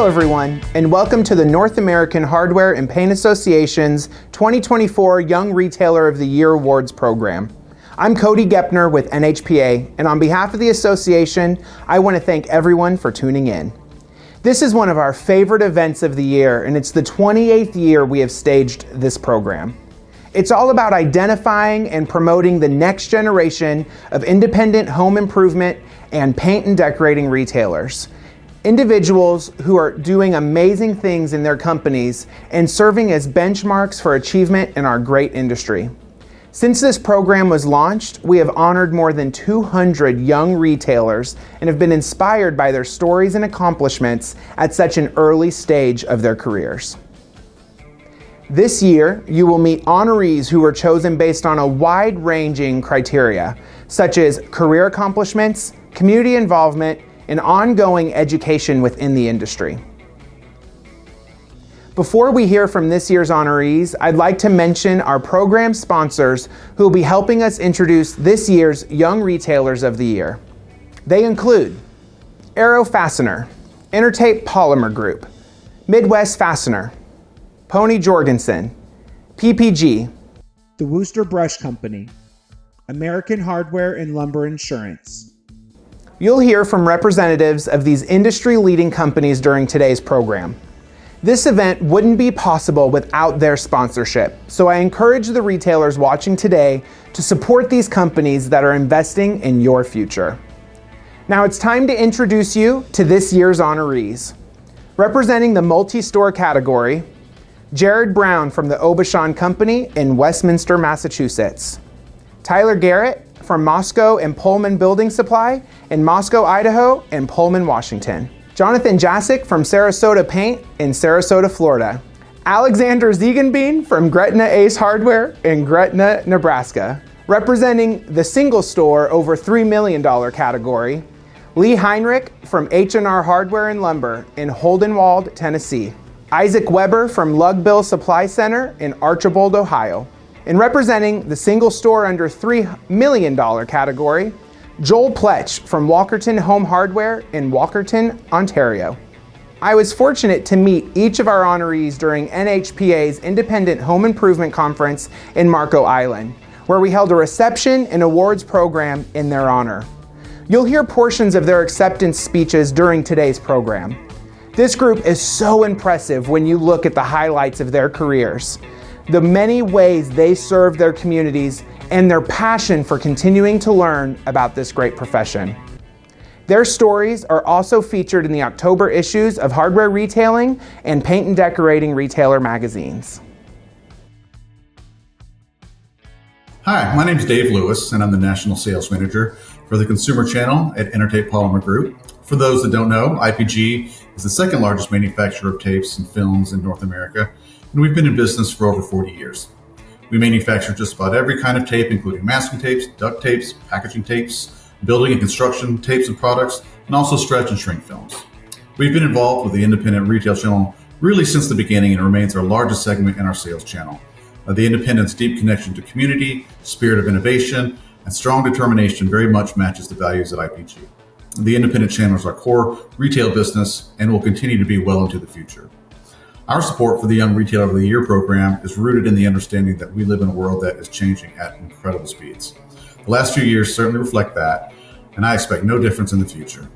Hello everyone, and welcome to the North American Hardware and Paint Association's 2024 Young Retailer of the Year Awards program. I'm Cody Gepner with NHPA, and on behalf of the association, I want to thank everyone for tuning in. This is one of our favorite events of the year, and it's the 28th year we have staged this program. It's all about identifying and promoting the next generation of independent home improvement and paint and decorating retailers. Individuals who are doing amazing things in their companies and serving as benchmarks for achievement in our great industry. Since this program was launched, we have honored more than 200 young retailers and have been inspired by their stories and accomplishments at such an early stage of their careers. This year, you will meet honorees who were chosen based on a wide-ranging criteria, such as career accomplishments, community involvement, and ongoing education within the industry. Before we hear from this year's honorees, I'd like to mention our program sponsors who will be helping us introduce this year's Young Retailers of the Year. They include Aero Fastener, Intertape Polymer Group, Midwest Fastener, Pony Jorgensen, PPG, the Wooster Brush Company, American Hardware and Lumber Insurance. You'll hear from representatives of these industry-leading companies during today's program. This event wouldn't be possible without their sponsorship, so I encourage the retailers watching today to support these companies that are investing in your future. Now it's time to introduce you to this year's honorees. Representing the multi-store category, Jared Brown from the Aubuchon Company in Westminster, Massachusetts. Tyler Garrett from Moscow and Pullman Building Supply in Moscow, Idaho and Pullman, Washington. Jonathan Jasic from Sarasota Paint in Sarasota, Florida. Alexander Ziegenbein from Gretna Ace Hardware in Gretna, Nebraska. Representing the single store over $3 million category, Lee Heinrich from H&R Hardware and Lumber in Holdenwald, Tennessee. Isaac Weber from Lugbill Supply Center in Archibald, Ohio. And representing the single store under $3 million category, Joel Pletch from Walkerton Home Hardware in Walkerton, Ontario. I was fortunate to meet each of our honorees during NHPA's Independent Home Improvement Conference in Marco Island, where we held a reception and awards program in their honor. You'll hear portions of their acceptance speeches during today's program. This group is so impressive when you look at the highlights of their careers, the many ways they serve their communities, and their passion for continuing to learn about this great profession. Their stories are also featured in the October issues of Hardware Retailing and Paint and Decorating Retailer magazines. Hi, my name is Dave Lewis, and I'm the National Sales Manager for the Consumer Channel at Intertape Polymer Group. For those that don't know, IPG is the second largest manufacturer of tapes and films in North America, and we've been in business for over 40 years. We manufacture just about every kind of tape, including masking tapes, duct tapes, packaging tapes, building and construction tapes and products, and also stretch and shrink films. We've been involved with the independent retail channel really since the beginning and remains our largest segment in our sales channel. The independent's deep connection to community, spirit of innovation, and strong determination very much matches the values at IPG. The independent channel is our core retail business and will continue to be well into the future. Our support for the Young Retailer of the Year program is rooted in the understanding that we live in a world that is changing at incredible speeds. The last few years certainly reflect that, and I expect no difference in the future.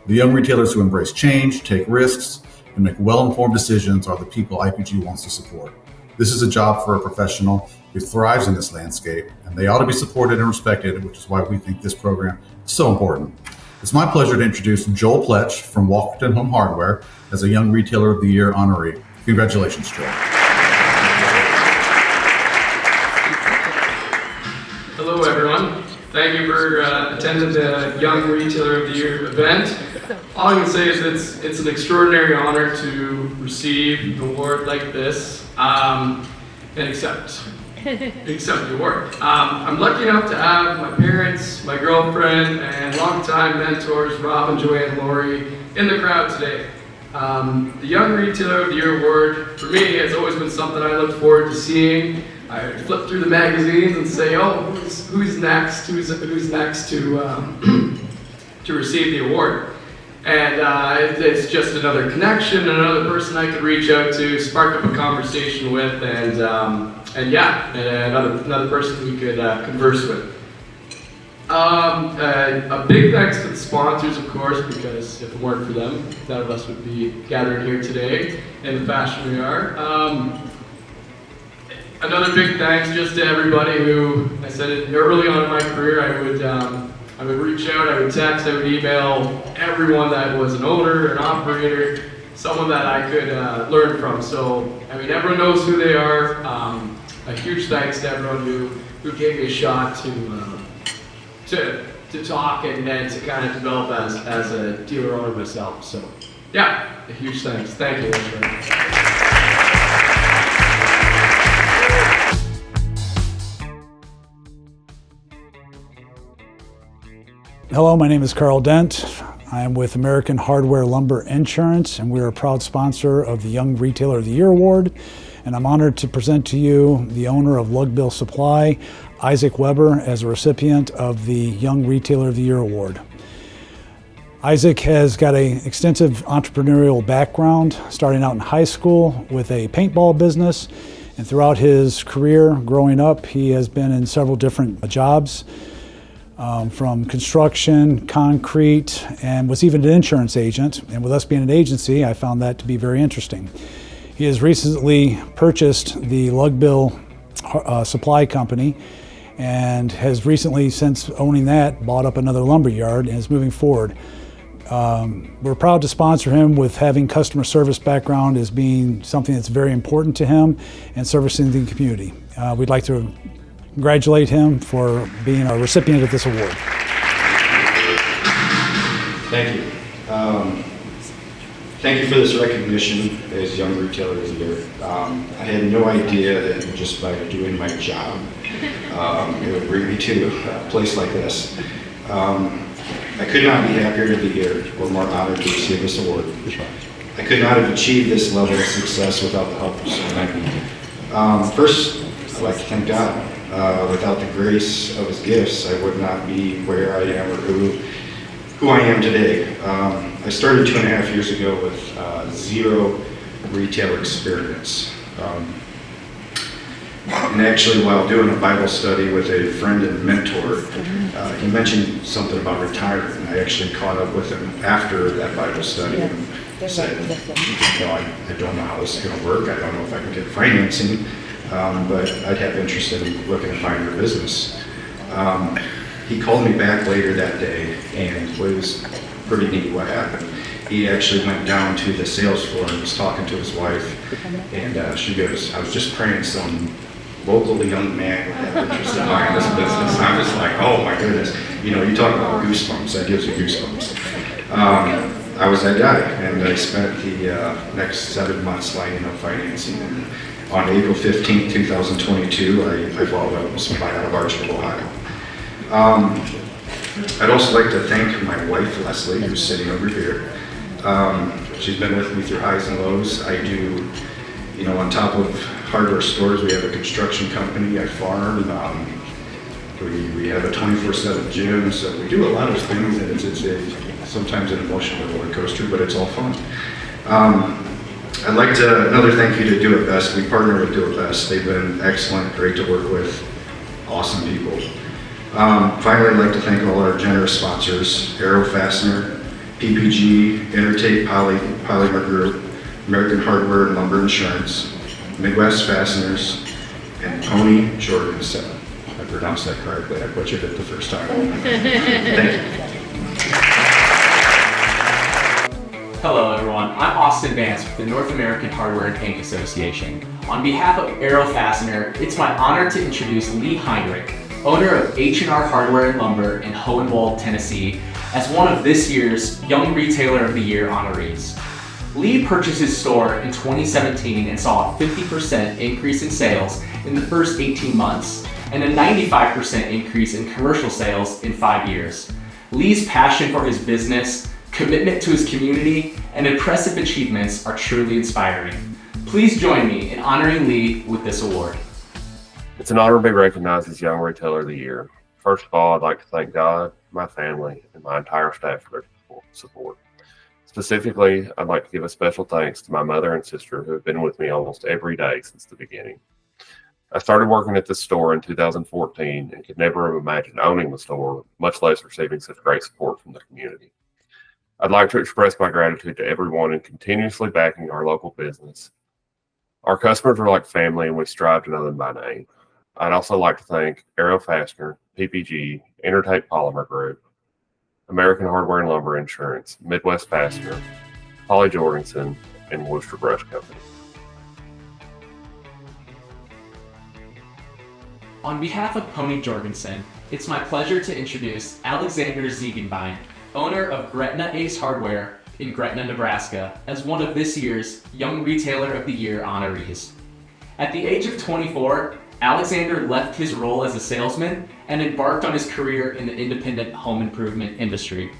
The young retailers who embrace change, take risks, and make well-informed decisions are the people IPG wants to support. This is a job for a professional who thrives in this landscape, and they ought to be supported and respected, which is why we think this program is so important. It's my pleasure to introduce Joel Pletch from Walkerton Home Hardware as a Young Retailer of the Year honoree. Congratulations, Joel. Hello, everyone. Thank you for attending the Young Retailer of the Year event. All I can say is it's an extraordinary honor to receive an award like this and accept the award. I'm lucky enough to have my parents, my girlfriend, and longtime mentors, Rob and Joanne Laurie, in the crowd today. The Young Retailer of the Year award, for me, has always been something I look forward to seeing. I flip through the magazines and say, oh, who's next? Who's next to receive the award? And it's just another connection, another person I could reach out to, spark up a conversation with, and another person we could converse with. A big thanks to the sponsors, of course, because if it weren't for them, none of us would be gathered here today in the fashion we are. Another big thanks just to everybody who, I said it early on in my career, I would reach out, I would text, I would email everyone that was an owner, an operator, someone that I could learn from. So, I mean, everyone knows who they are. A huge thanks to everyone who gave me a shot to talk and then to kind of develop as a dealer owner myself. So, yeah, a huge thanks. Thank you. Hello, my name is Carl Dent. I am with American Hardware Lumber Insurance, and we are a proud sponsor of the Young Retailer of the Year Award. And I'm honored to present to you the owner of Lugbill Supply, Isaac Weber, as a recipient of the Young Retailer of the Year Award. Isaac has got an extensive entrepreneurial background, starting out in high school with a paintball business. And throughout his career growing up, he has been in several different jobs. From construction, concrete, and was even an insurance agent. And with us being an agency, I found that to be very interesting. He has recently purchased the Lugbill Supply Company and has recently, since owning that, bought up another lumber yard and is moving forward. We're proud to sponsor him with having customer service background as being something that's very important to him and servicing the community. We'd like to congratulate him for being a recipient of this award. Thank you. Thank you for this recognition as Young Retailer of the Year. I had no idea that just by doing my job, it would bring me to a place like this. I could not be happier to be here or more honored to receive this award. I could not have achieved this level of success without the help of so many. First, I'd like to thank God. Without the grace of His gifts, I would not be where I am or who I am today. I started 2.5 years ago with zero retail experience. And actually, while doing a Bible study with a friend and mentor, he mentioned something about retirement. I actually caught up with him after that Bible study and said, I don't know how this is going to work. I don't know if I can get financing. But I'd have interest in looking at buying your business. He called me back later that day, and it was pretty neat what happened. He actually went down to the sales floor and was talking to his wife, and she goes, I was just praying some local young man would have interest in buying this business. And I'm just like, oh my goodness. You talk about goosebumps, that gives you goosebumps. I was that guy, and I spent the next 7 months lining up financing. And on April 15, 2022, I bought a supply out of Archville, Ohio. I'd also like to thank my wife, Leslie, who's sitting over here. She's been with me through highs and lows. I do, on top of hardware stores, we have a construction company, I farm, we have a 24/7 gym, so we do a lot of things, and it's sometimes an emotional roller coaster, but it's all fun. I'd like to another thank you to Do It Best. We partner with Do It Best. They've been excellent, great to work with, awesome people. Finally, I'd like to thank all our generous sponsors: Aero Fastener, PPG, Intertape Polymer Group, American Hardware and Lumber Insurance, Midwest Fasteners, and Pony Jorgensen. I pronounced that correctly. I butchered it the first time. Thank you. Hello everyone, I'm Austin Vance with the North American Hardware and Paint Association. On behalf of Aero Fastener, it's my honor to introduce Lee Heinrich, owner of H&R Hardware and Lumber in Hohenwald, Tennessee, as one of this year's Young Retailer of the Year honorees. Lee purchased his store in 2017 and saw a 50% increase in sales in the first 18 months and a 95% increase in commercial sales in 5 years. Lee's passion for his business, commitment to his community, and impressive achievements are truly inspiring. Please join me in honoring Lee with this award. It's an honor to be recognized as Young Retailer of the Year. First of all, I'd like to thank God, my family, and my entire staff for their support. Specifically, I'd like to give a special thanks to my mother and sister who have been with me almost every day since the beginning. I started working at this store in 2014 and could never have imagined owning the store, much less receiving such great support from the community. I'd like to express my gratitude to everyone in continuously backing our local business. Our customers are like family and we strive to know them by name. I'd also like to thank Aero Fastener, PPG, Intertape Polymer Group, American Hardware and Lumber Insurance, Midwest Fastener, Holly Jorgensen, and Worcester Brush Company. On behalf of Pony Jorgensen, it's my pleasure to introduce Alexander Ziegenbein, owner of Gretna Ace Hardware in Gretna, Nebraska, as one of this year's Young Retailer of the Year honorees. At the age of 24, Alexander left his role as a salesman and embarked on his career in the independent home improvement industry.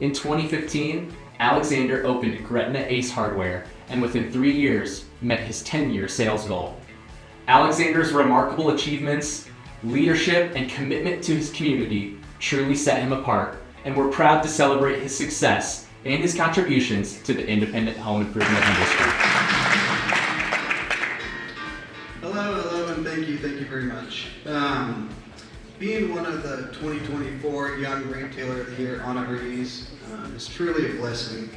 In 2015, Alexander opened Gretna Ace Hardware and within 3 years met his 10-year sales goal. Alexander's remarkable achievements, leadership, and commitment to his community truly set him apart, and we're proud to celebrate his success and his contributions to the independent home improvement industry. Hello, and thank you very much. Being one of the 2024 Young Retailer of the Year honorees is truly a blessing.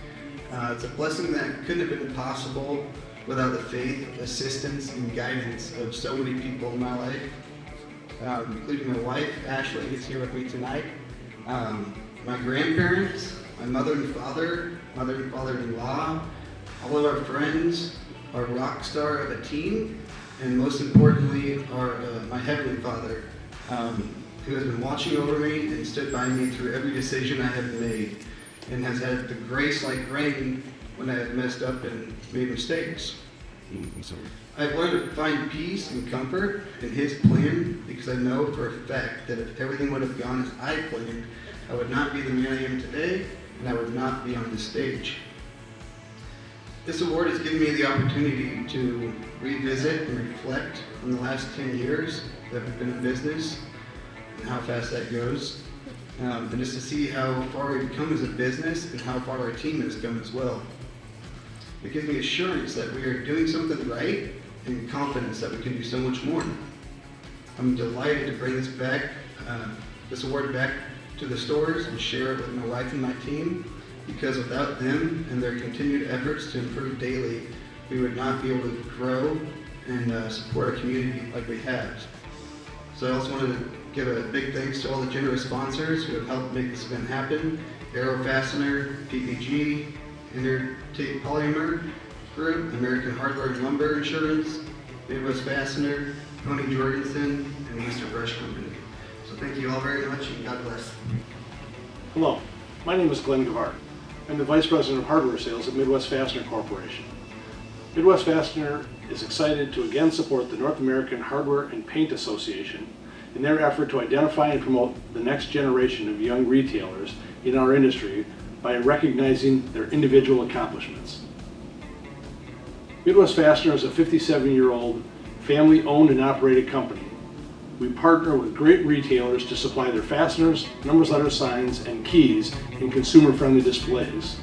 It's a blessing that couldn't have been possible without the faith, assistance, and guidance of so many people in my life, including my wife, Ashley, who's here with me tonight, my grandparents, my mother and father-in-law, all of our friends, our rock star of a team, and most importantly, my Heavenly Father, who has been watching over me and stood by me through every decision I have made, and has had the grace like rain when I have messed up and made mistakes. I've learned to find peace and comfort in His plan because I know for a fact that if everything would have gone as I planned, I would not be the man I am today, and I would not be on this stage. This award has given me the opportunity to revisit and reflect on the last 10 years that we've been in business and how fast that goes. And just to see how far we've come as a business and how far our team has come as well. It gives me assurance that we are doing something right and confidence that we can do so much more. I'm delighted to bring this award back to the stores and share it with my wife and my team, because without them and their continued efforts to improve daily, we would not be able to grow and support our community like we have. So I also wanted to give a big thanks to all the generous sponsors who have helped make this event happen: Aero Fastener, PPG, Intertape Polymer Group, American Hardware and Lumber Insurance, Midwest Fastener, Pony Jorgensen, and Worcester Brush Company. So thank you all very much, and God bless. Hello, my name is Glenn Gavard. I'm the Vice President of Hardware Sales at Midwest Fastener Corporation. Midwest Fastener is excited to again support the North American Hardware and Paint Association in their effort to identify and promote the next generation of young retailers in our industry by recognizing their individual accomplishments. Midwest Fastener is a 57-year-old family-owned and operated company. We partner with great retailers to supply their fasteners, numbers letter signs, and keys in consumer-friendly displays.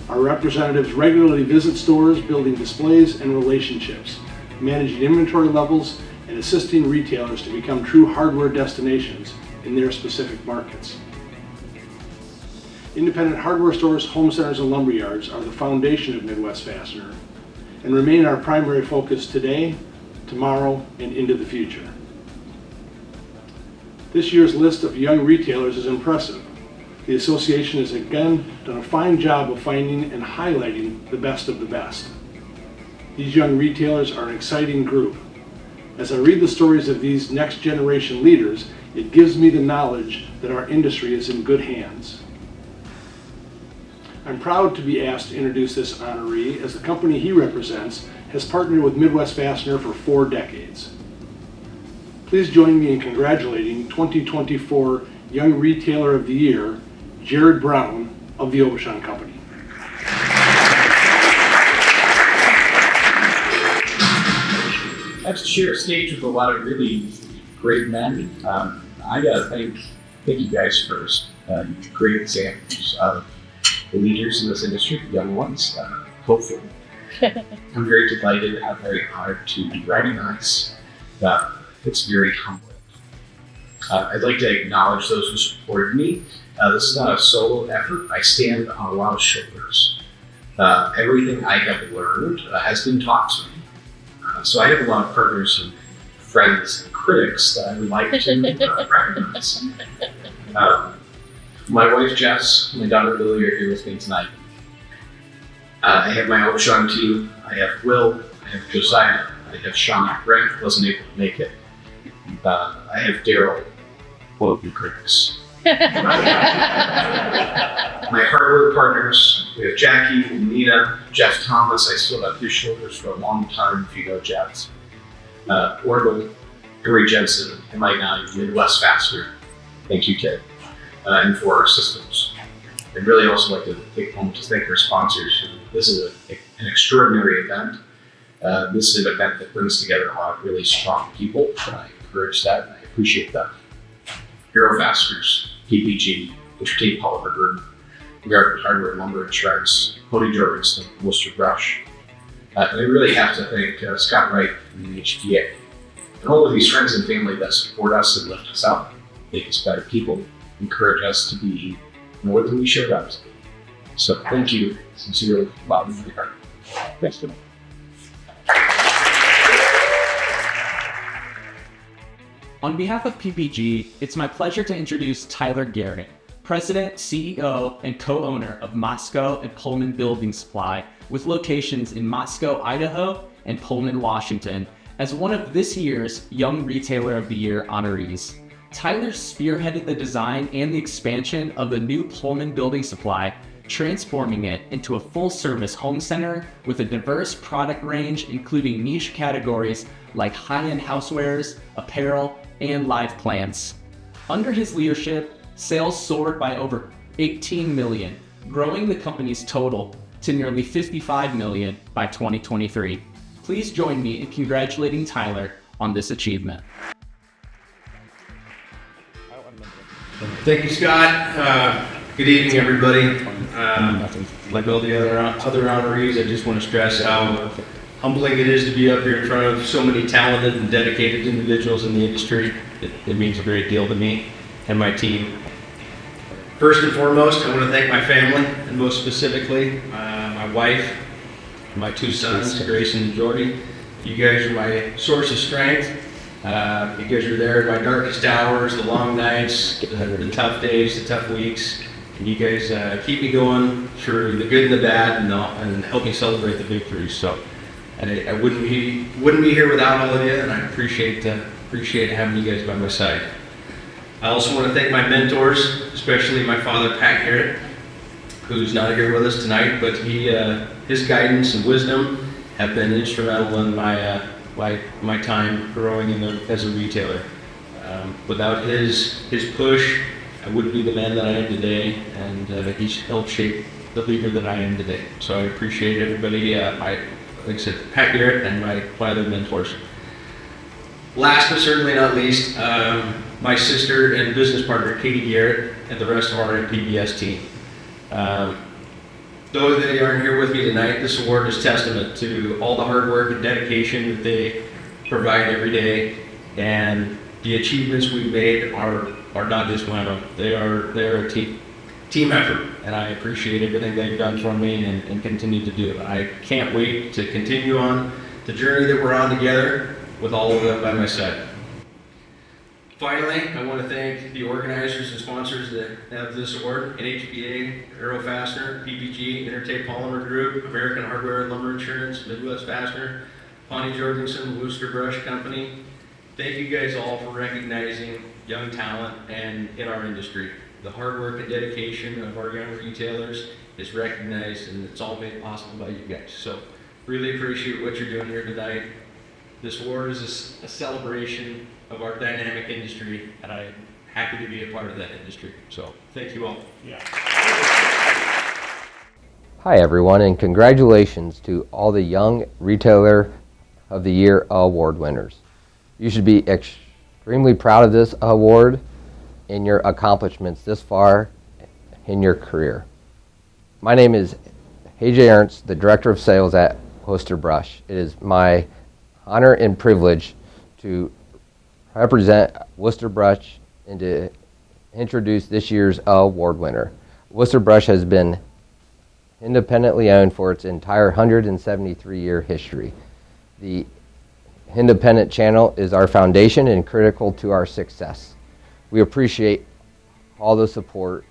Our representatives regularly visit stores, building displays and relationships, managing inventory levels, and assisting retailers to become true hardware destinations in their specific markets. Independent hardware stores, home centers, and lumber yards are the foundation of Midwest Fastener and remain our primary focus today, tomorrow, and into the future. This year's list of young retailers is impressive. The association has again done a fine job of finding and highlighting the best of the best. These young retailers are an exciting group. As I read the stories of these next generation leaders, it gives me the knowledge that our industry is in good hands. I'm proud to be asked to introduce this honoree, as the company he represents has partnered with Midwest Fastener for 4 decades. Please join me in congratulating 2024 Young Retailer of the Year, Jared Brown of the Obashan Company. I have to share a stage with a lot of really great men. I got to thank you guys first. Great examples of the leaders in this industry, the young ones, hopefully. I'm very delighted and very honored to be recognized. It's very humbling. I'd like to acknowledge those who supported me. This is not a solo effort. I stand on a lot of shoulders. Everything I have learned has been taught to me. So I have a lot of partners and friends and critics that I would like to recognize. My wife Jess, my daughter Lily are here with me tonight. I have my Sean team. I have Will. I have Josiah. I have Sean. Brent wasn't able to make it. I have Daryl. Well, you critics. My hardware partners, we have Jackie, Nina, Jeff Thomas. I stood on his shoulders for a long time, if you know Jeff. Orville, Henry Jensen, and Mike Nine, Midwest Faster. Thank you, Ted. And for our systems. I'd really also like to take a moment to thank our sponsors. This is an extraordinary event. This is an event that brings together a lot of really strong people, and I encourage that, and I appreciate that. Aerofasters, PPG, Entertainment Polymer Group, American Hardware, Lumber Insurance, Cody Jorgensen, Worcester Brush. And I really have to thank Scott Wright from the NHPA. And all of these friends and family that support us and lift us up, make us better people, encourage us to be more than we showed up to be. So thank you sincerely from the bottom of your heart. Thanks to me. On behalf of PPG, it's my pleasure to introduce Tyler Garrett, President, CEO, and co-owner of Moscow and Pullman Building Supply, with locations in Moscow, Idaho, and Pullman, Washington, as one of this year's Young Retailer of the Year honorees. Tyler spearheaded the design and the expansion of the new Pullman Building Supply, transforming it into a full-service home center with a diverse product range, including niche categories like high-end housewares, apparel, and live plants. Under his leadership, sales soared by over 18 million, growing the company's total to nearly 55 million by 2023. Please join me in congratulating Tyler on this achievement. Thank you, Scott. Good evening, everybody. Like all the other honorees, I just want to stress how humbling it is to be up here in front of so many talented and dedicated individuals in the industry. It means a great deal to me and my team. First and foremost, I want to thank my family, and most specifically, my wife, my two sons, Grayson and Jordy. You guys are my source of strength. You guys are there in my darkest hours, the long nights, the tough days, the tough weeks. And you guys keep me going through the good and the bad, and help me celebrate the victories. So, and I wouldn't be here without all of you, and I appreciate having you guys by my side. I also want to thank my mentors, especially my father, Pat Garrett, who's not here with us tonight, but his guidance and wisdom have been instrumental in my time growing as a retailer. Without his push, I wouldn't be the man that I am today, and he's helped shape the leader that I am today. So I appreciate everybody, like I said, Pat Garrett and my other mentors. Last but certainly not least, my sister and business partner, Katie Garrett, and the rest of our PBS team. Though they aren't here with me tonight, this award is testament to all the hard work and dedication that they provide every day, and the achievements we've made are not just my own. They're a team effort, and I appreciate everything they've done for me and continue to do. I can't wait to continue on the journey that we're on together with all of them by my side. Finally, I want to thank the organizers and sponsors that have this award: NHPA, Aerofastener, PPG, Intertape Polymer Group, American Hardware and Lumber Insurance, Midwest Fastener, Cody Jorgensen, Worcester Brush Company. Thank you guys all for recognizing young talent and in our industry. The hard work and dedication of our young retailers is recognized, and it's all made possible by you guys. So really appreciate what you're doing here tonight. This award is a celebration of our dynamic industry, and I'm happy to be a part of that industry. So thank you all. Yeah. Hi everyone, and congratulations to all the Young Retailer of the Year award winners. You should be extremely proud of this award and your accomplishments this far in your career. My name is AJ Ernst, the Director of Sales at Worcester Brush. It is my honor and privilege to represent Worcester Brush and to introduce this year's award winner. Worcester Brush has been independently owned for its entire 173-year history. The independent channel is our foundation and critical to our success. We appreciate all the support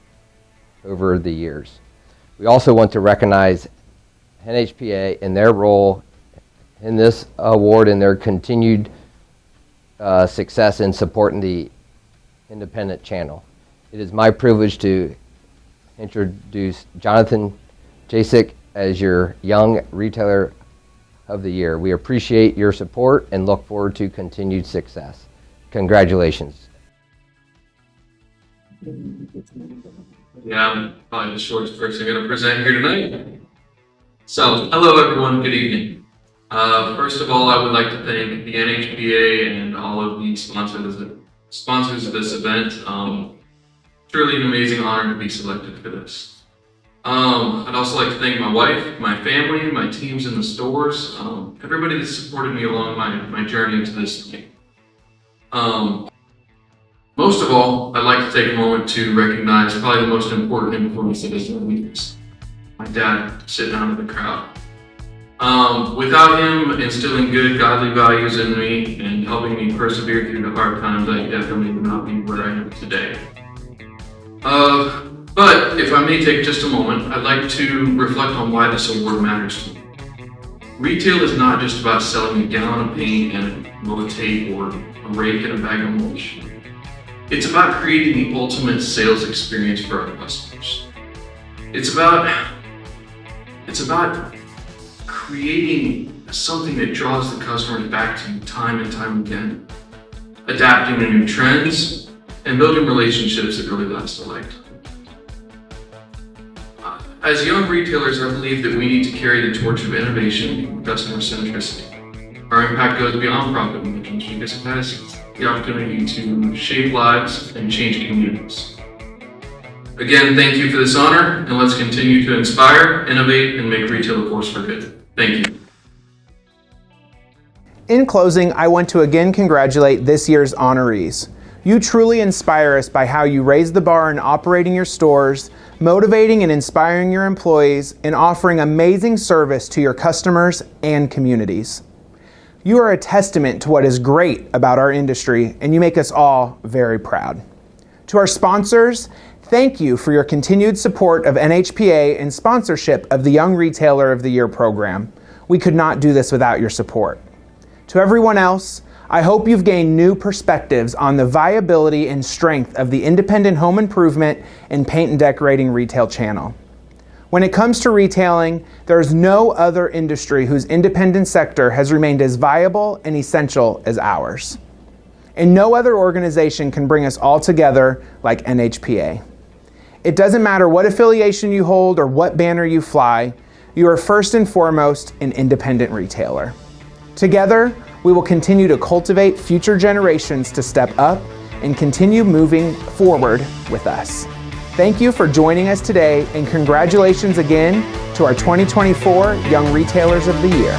over the years. We also want to recognize NHPA in their role in this award and their continued success in supporting the independent channel. It is my privilege to introduce Jonathan Jasek as your Young Retailer of the Year. We appreciate your support and look forward to continued success. Congratulations. Yeah, I'm probably the shortest person going to present here tonight. So, hello everyone, good evening. First of all, I would like to thank the NHPA and all of the sponsors of this event. Truly an amazing honor to be selected for this. I'd also like to thank my wife, my family, my teams in the stores, everybody that supported me along my journey to this point. Most of all, I'd like to take a moment to recognize probably the most important influence that is weakness. My dad sitting out in the crowd. Without him instilling good, godly values in me and helping me persevere through the hard times, I definitely would not be where I am today. But if I may take just a moment, I'd like to reflect on why this award matters to me. Retail is not just about selling a gallon of paint and a roll of tape or a rake and a bag of mulch. It's about creating the ultimate sales experience for our customers. It's about creating something that draws the customers back to you time and time again, adapting to new trends, and building relationships that really last a lifetime. As young retailers, I believe that we need to carry the torch of innovation and customer centricity. Our impact goes beyond profit margins because it has the opportunity to shape lives and change communities. Again, thank you for this honor, and let's continue to inspire, innovate, and make retail a force for good. Thank you. In closing, I want to again congratulate this year's honorees. You truly inspire us by how you raise the bar in operating your stores, motivating and inspiring your employees, and offering amazing service to your customers and communities. You are a testament to what is great about our industry, and you make us all very proud. To our sponsors, thank you for your continued support of NHPA and sponsorship of the Young Retailer of the Year program. We could not do this without your support. To everyone else, I hope you've gained new perspectives on the viability and strength of the independent home improvement and paint and decorating retail channel. When it comes to retailing, there is no other industry whose independent sector has remained as viable and essential as ours. And no other organization can bring us all together like NHPA. It doesn't matter what affiliation you hold or what banner you fly, you are first and foremost an independent retailer. Together, we will continue to cultivate future generations to step up and continue moving forward with us. Thank you for joining us today, and congratulations again to our 2024 Young Retailers of the Year.